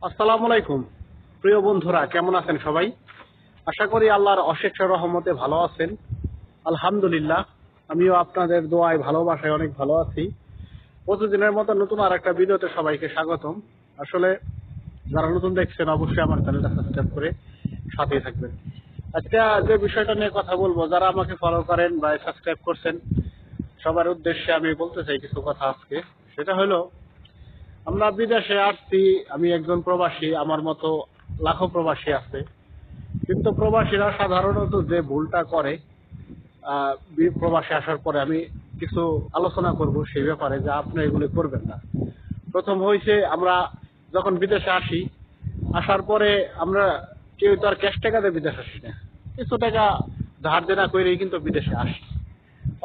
আসসালামু আলাইকুম প্রিয় বন্ধুরা, কেমন আছেন সবাই? আশা করি আল্লাহর অশেষ রহমতে ভালো আছেন। আলহামদুলিল্লাহ, আমিও আপনাদের দোয়ায় ভালোবাসায় অনেক ভালো আছি। প্রতিদিনের মতো নতুন আর একটা ভিডিওতে সবাইকে স্বাগতম। আসলে যারা নতুন দেখছেন অবশ্যই আমার চ্যানেলটা সাবস্ক্রাইব করে সাথেই থাকবেন। আজকে যে বিষয়টা নিয়ে কথা বলবো, যারা আমাকে ফলো করেন বা সাবস্ক্রাইব করছেন সবার উদ্দেশ্যে আমি বলতে চাই কিছু কথা আজকে। সেটা হলো, আমরা বিদেশে আসছি, আমি একজন প্রবাসী, আমার মতো লাখো প্রবাসী আছে। কিন্তু প্রবাসীরা সাধারণত যে ভুলটা করে, প্রবাসে আসার পরে আমি কিছু আলোচনা করব সেই ব্যাপারে, যা আপনি এগুলি করবেন না। প্রথম হয়েছে, আমরা যখন বিদেশে আসি, আসার পরে আমরা কেউ তো আর ক্যাশ টাকা দিয়ে বিদেশে আসি না, কিছু টাকা ধার দেনা করেই কিন্তু বিদেশে আসি।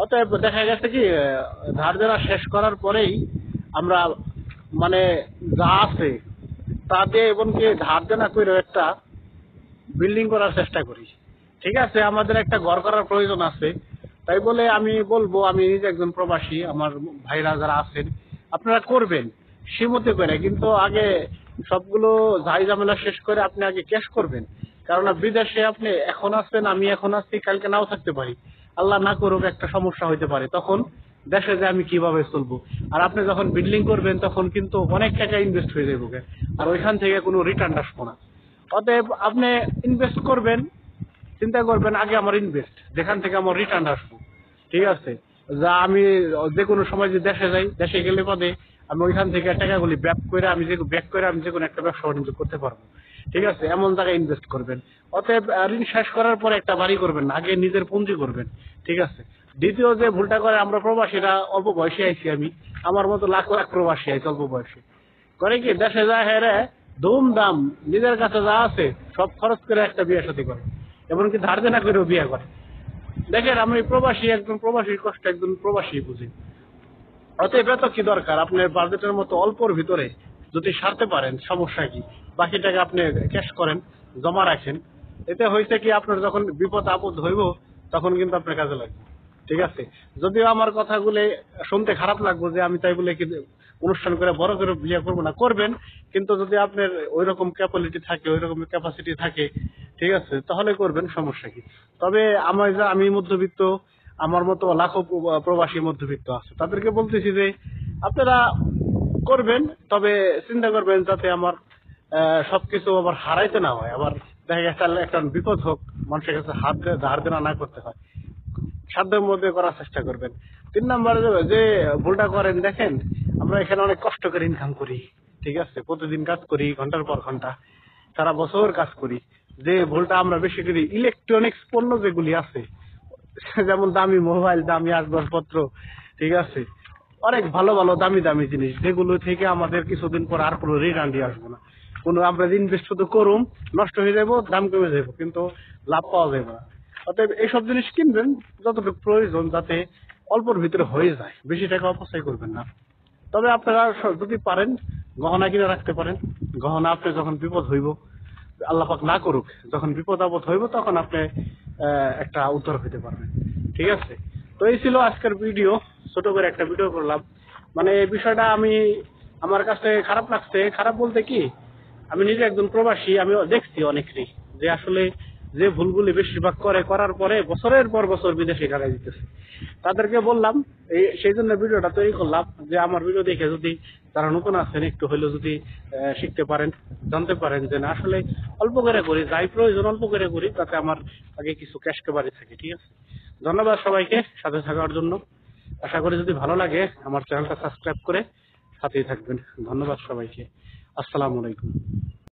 অতএব দেখা গেছে কি, ধার দেনা শেষ করার পরেই আমরা মানে যা আছে তা দিয়ে এমনকি ধার দেনা করে একটা বিল্ডিং করার চেষ্টা করি। ঠিক আছে, আমাদের একটা ঘর করার প্রয়োজন আছে, তাই বলে আমি বলবো, আমি নিজে একজন প্রবাসী, আমার ভাইরা যারা আছেন আপনারা করবেন সীমিত করে, কিন্তু আগে সবগুলো ঝাই ঝামেলা শেষ করে আপনি আগে ক্যাশ করবেন। কারণ বিদেশে আপনি এখন আছেন, আমি এখন আছি, কালকে নাও থাকতে পারি, আল্লাহ না করুক একটা সমস্যা হইতে পারে, তখন দেশে যে আমি কিভাবে চলবো। আর আপনি যখন বিল্ডিং করবেন তখন কিন্তু অনেক টাকা ইনভেস্ট হয়ে যাবে, আর ওইখান থেকে কোনো রিটার্ন আসবো না। অতএব আপনি ইনভেস্ট করবেন, চিন্তা করবেন আগে আমার ইনভেস্ট, যেখান থেকে আমার রিটার্ন আসবো। ঠিক আছে, যা আমি যে কোনো সময় যে দেশে যাই, দেশে গেলে পদে আমি ওইখান থেকে টাকাগুলি ব্যাক করে আমি যে কোনো একটা ব্যবসা বাণিজ্য করতে পারবো। ঠিক আছে, এমন জায়গায় ইনভেস্ট করবেন। অতএব ঋণ শেষ করার পরে একটা বাড়ি করবেন না, আগে নিজের পুঁজি করবেন। ঠিক আছে। দ্বিতীয় যে ভুলটা করে আমরা প্রবাসীরা, অল্প বয়সে আইছি আমি, আমার মতো লাখ লাখ প্রবাসী আইছি অল্প বয়সে, করে কি দেশে যায় হেরে ধুমধাম নিজের কাছে যা আছে সব খরচ করে একটা বিয়ে সাথী করে, এমনকি ধার দেনা করেও বিয়ে করে। দেখেন, আমি প্রবাসী, একজন প্রবাসীর কষ্ট একজন প্রবাসী বুঝি। অতএব এত কি দরকার, আপনার বাজেটের মতো অল্পর ভিতরে যদি সারতে পারেন সমস্যা কি, বাকি টাকা আপনি ক্যাশ করেন, জমা রাখেন। এতে হয়েছে কি, আপনার যখন বিপদ আপদ হইব তখন কিন্তু আপনার কাজে লাগবে। ঠিক আছে, যদিও আমার কথাগুলো শুনতে খারাপ লাগবে যে আমি তাই বলে কি অনুষ্ঠান করে বড় করে বিয়ে করবো না, করবেন, কিন্তু যদি আপনার ওই রকম ক্যাপাবিলিটি থাকে, ওই রকম ক্যাপাসিটি থাকে, ঠিক আছে, তাহলে করবেন, সমস্যা কি। তবে আমি মধ্যবিত্ত, আমার মতো লাখো প্রবাসী মধ্যবিত্ত আছে, তাদেরকে বলতেছি যে আপনারা করবেন, তবে চিন্তা করবেন যাতে আমার সবকিছু আবার হারাইতে না হয়, আবার দেখা গেছে একটা বিপদ হোক, মানুষের কাছে ধার দেনা না করতে হয়, সাধ্যের মধ্যে করার চেষ্টা করবেন। 3 নম্বরে যে ভুলটা করেন, দেখেন আমরা এখানে অনেক কষ্ট করে ইনকাম করি, ঠিক আছে, প্রতিদিন কাজ করি, ঘন্টার পর ঘন্টা, সারা বছর কাজ করি। যে ভুলটা আমরা বেশি করি, ইলেকট্রনিক্স পণ্য যেগুলি আছে, যেমন দামি মোবাইল, দামি আসবাবপত্র, ঠিক আছে, অনেক ভালো ভালো দামি দামি জিনিস, যেগুলো থেকে আমাদের কিছুদিন পর আর কোনো রিটার্ন দিয়ে আসবো না, কোনো আমরা ইনভেস্ট শুধু করুম, নষ্ট হয়ে যাবো, দাম কমে যাবো, কিন্তু লাভ পাওয়া যাবে না। অতএব এইসব জিনিস কিনবেন যতটুকু প্রয়োজন, যাতে অল্পর ভিতরে হয়ে যায়, বেশি টাকা অপচয় করবেন না। তবে আপনারা যদি পারেন গহনা কিনে রাখতে পারেন, গহনা আপনি যখন বিপদ হইব, আল্লাহ পাক না করুক, যখন বিপদ আপদ হইব তখন আপনি একটা উদ্ধার হইতে পারবেন। ঠিক আছে, তো এই ছিল আজকের ভিডিও, ছোট করে একটা ভিডিও করলাম। মানে এই বিষয়টা আমার কাছে খারাপ লাগছে। খারাপ বলতে কি, আমি নিজে একজন প্রবাসী, আমি দেখছি অনেকেরই যে আসলে যে ভুলগুলি বেশিরভাগ করার পরে বছরের পর বছর বিদেশে কাটাই দিতেছে। তাদেরকে বললাম, সেই জন্য ভিডিওটা তৈরি করলাম, যে আমার ভিডিও দেখে যদি যারা নতুন আছেন একটু হলেও যদি শিখতে পারেন, জানতে পারেন যে না, আসলে অল্প করে করি, যাই প্রয়োজন অল্প করে করি, তাতে আমার আগে কিছু ক্যাশ বাড়ি থাকে। ঠিক আছে, ধন্যবাদ সবাইকে সাথে থাকার জন্য। আশা করি যদি ভালো লাগে আমার চ্যানেলটা সাবস্ক্রাইব করে সাথেই থাকবেন। ধন্যবাদ সবাইকে। আসসালামু আলাইকুম।